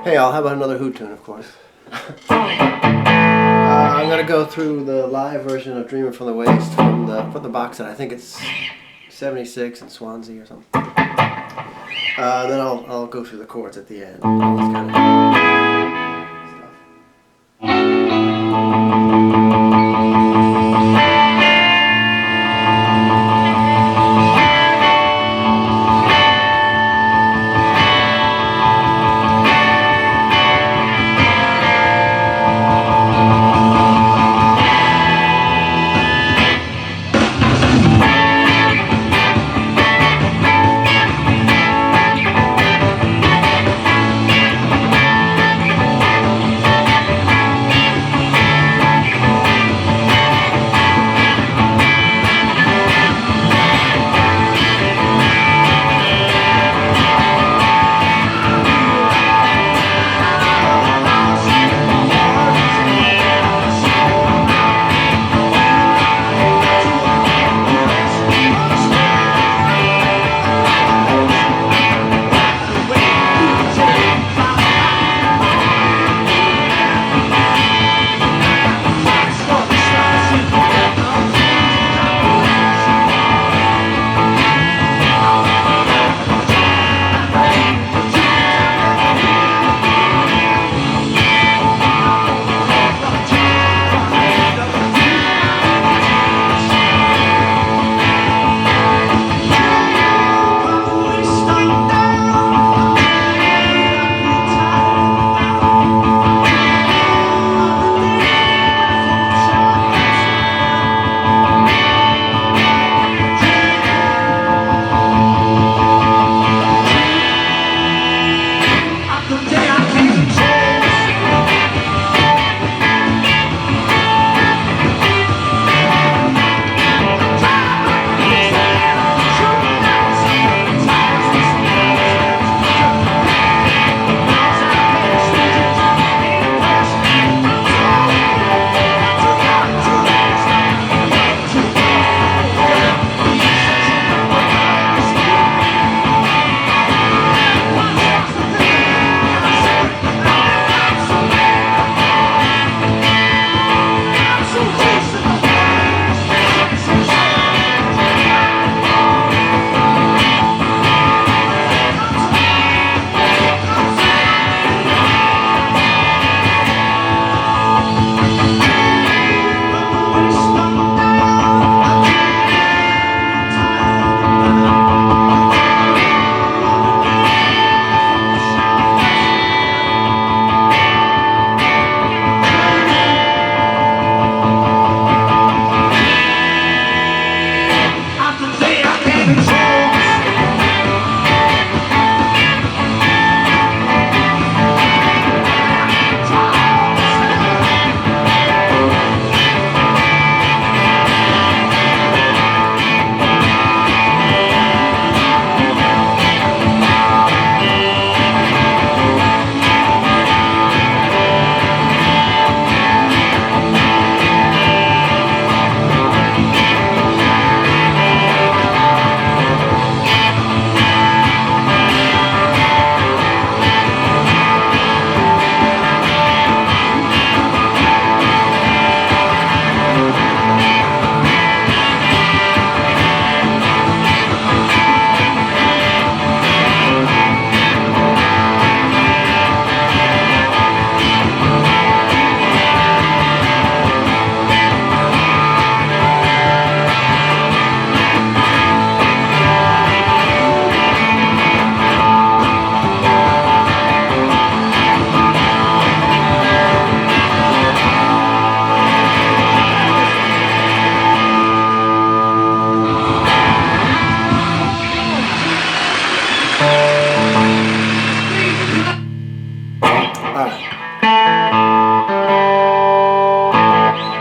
Hey all, how about another Who tune, of course. I'm gonna go through the live version of Dreaming from the Waist from the box set. I think it's 76 in Swansea or something. Then I'll go through the chords at the end. All this kind of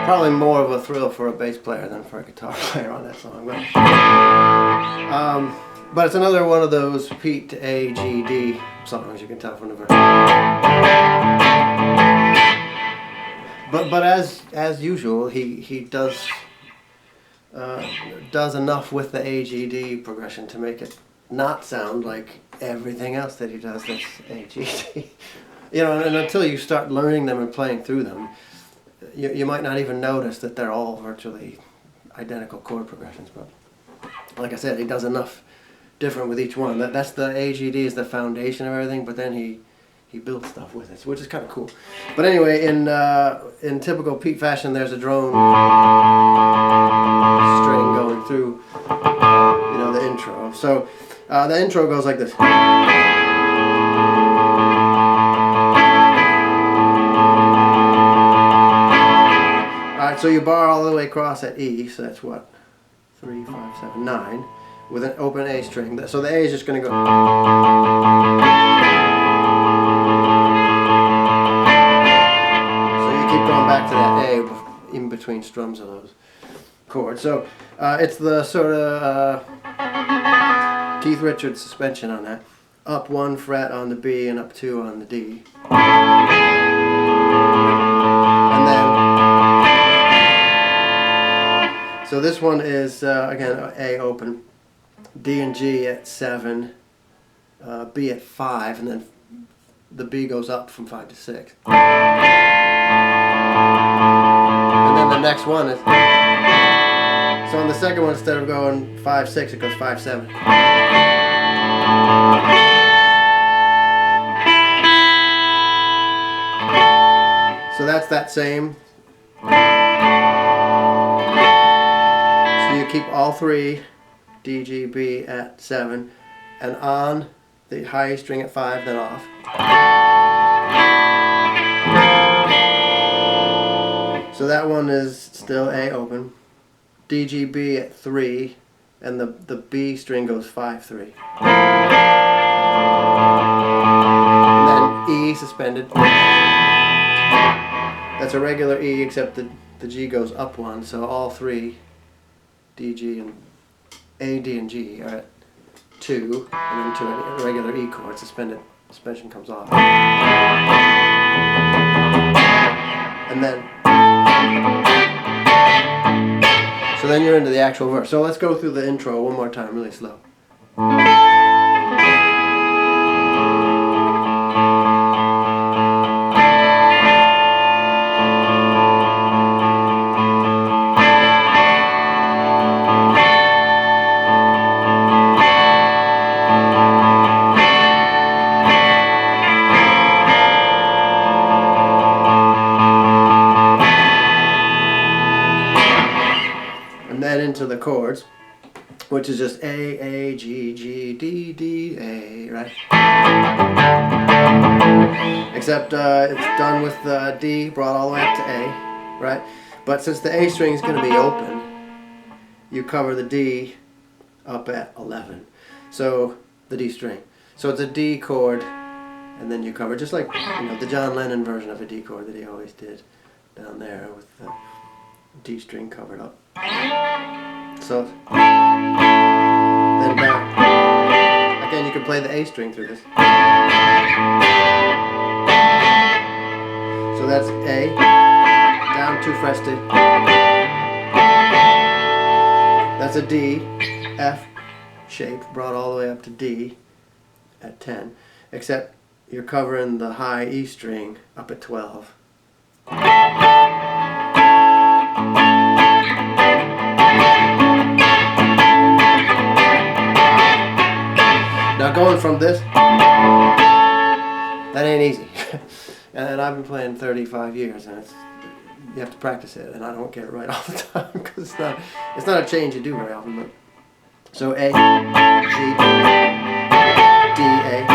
probably more of a thrill for a bass player than for a guitar player on that song. But it's another one of those Pete to A, G, D songs, you can tell from the verse. But as usual, he does enough with the A, G, D progression to make it not sound like everything else that he does that's A, G, D. You know, and until you start learning them and playing through them, you might not even notice that they're all virtually identical chord progressions. But like I said, he does enough different with each one. That's the AGD is the foundation of everything, but then he builds stuff with it, which is kind of cool. But anyway, in typical Pete fashion, there's a drone string going through, you know, the intro. So the intro goes like this. Alright, so you bar all the way across at E, so that's what? 3, 5, 7, 9, with an open A string. So the A is just going to go. So you keep going back to that A in between strums of those chords. So it's the sort of Keith Richards suspension on that. Up 1 fret on the B and up 2 on the D. And then, so this one is, again, A open, D and G at 7, B at 5, and then the B goes up from 5 to 6. And then the next one is, so on the second one, instead of going 5, 6, it goes 5, 7. So that's that same. So you keep all three, D, G, B at 7, and on the high string at 5, then off. So that one is still A open, D, G, B at 3, and the B string goes 5, 3. And then E suspended. That's a regular E, except the G goes up 1, so all three, D, G, and A, D, and G are at 2, and then to a regular E chord, suspension comes off. And then, so then you're into the actual verse. So let's go through the intro one more time, really slow. Into the chords, which is just A, G, G, D, D, A, right? Except it's done with the D brought all the way up to A, right? But since the A string is going to be open, you cover the D up at 11. So the D string. So it's a D chord, and then you cover, just like, you know, the John Lennon version of a D chord that he always did down there with the D string covered up. So then down. Again, you can play the A string through this. So that's A, down 2 frets to. That's a D, F shape, brought all the way up to D at 10, except you're covering the high E string up at 12. Now going from this, that ain't easy. And I've been playing 35 years, and you have to practice it, and I don't get it right all the time because it's not a change you do very often. But so A, G, D, A.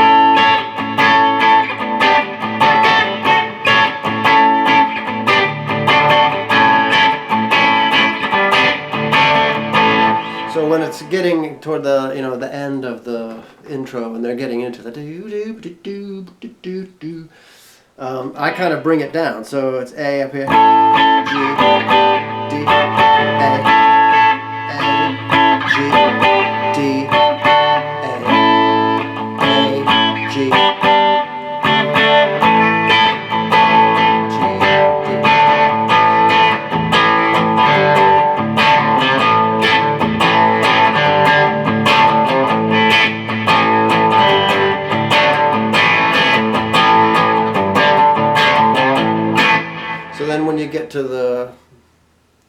So when it's getting toward the, you know, the end of the intro and they're getting into the do do do do do do do, I kind of bring it down. So it's A up here, G, D, A, G, D, A, G.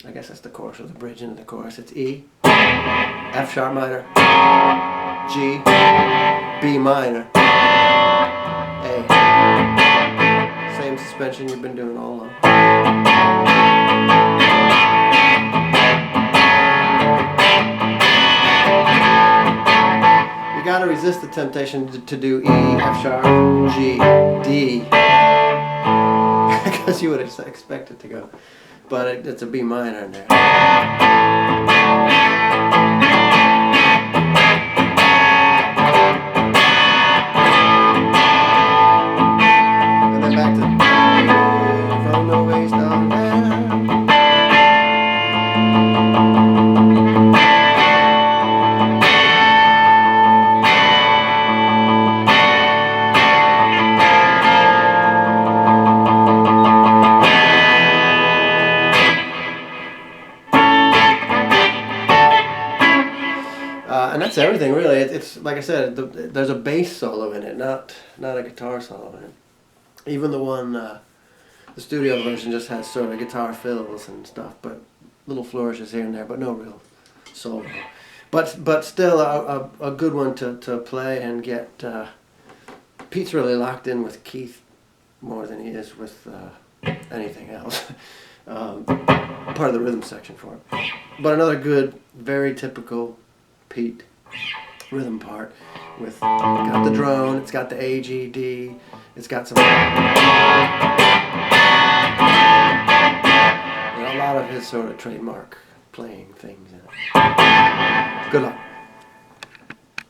I guess that's the chorus or the bridge into the chorus. It's E, F sharp minor, G, B minor, A. Same suspension you've been doing all along. You gotta resist the temptation to do E, F sharp, G, D, because you would expect it to go. But it's a B minor in there. And then back to from the waist down there. And that's everything really. It's like I said, there's a bass solo in it, not a guitar solo in it. Even the one, the studio version just has sort of guitar fills and stuff, but little flourishes here and there, but no real solo. But still a good one to play and get. Pete's really locked in with Keith more than he is with anything else. Part of the rhythm section for him. But another good, very typical Pete rhythm part with got the drone, it's got the A, G, D, it's got some, a lot of his sort of trademark playing things in it. Good luck.